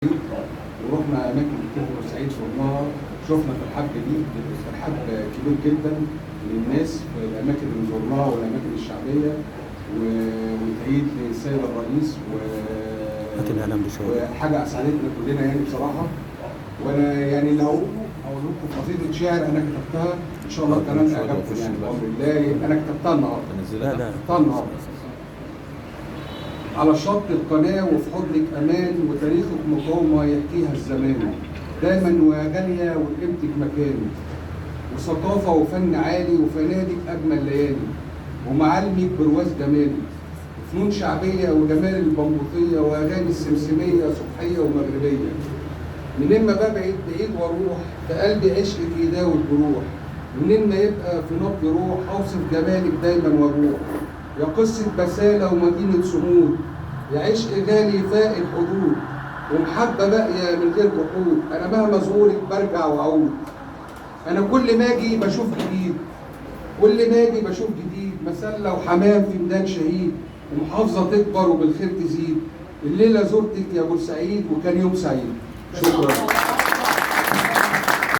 ورحنا اماكن كتير في بورسعيد زرناها، شفنا ترحاب جديد، ترحاب كبير جدا للناس في الاماكن اللي زرناها والاماكن الشعبيه، وتأييد للسيد الرئيس وحاجه اسعدتنا كلنا يعني بصراحه. وانا يعني لو اقول لكم قصيده شعر انا كتبتها ان شاء الله الكلام ده عجبكم يعني بامر الله. انا كتبتها النهارده على شط القناة وفي حضنك أمان، وتاريخك مقاومة يحكيها الزمان، دايما وغالية وقيمتك مكان، وثقافة وفن عالي وفنادق أجمل ليالي، ومعالمك برواز جمالي، وفنون شعبية وجمال البنبوطية وأغاني السمسمية صبحية ومغربية. منين ما ببعد بعيد واروح في قلبي عشقك يداوي الجروح، منين ما يبقى في نبض روح أوصف جمالك دايما وأروح. يا قصة بسالة ومدينة صمود، يا عشق غالي فاق الحدود، ومحبة باقية من غير جحود، أنا مهما زورك برجع وأعود. أنا كل ما أجي بشوف جديد، كل ما أجي بشوف جديد، مسلة وحمام في ميدان شهيد، ومحافظة تكبر وبالخير تزيد. الليلة زرتك يا بورسعيد وكان يوم سعيد. شكرا.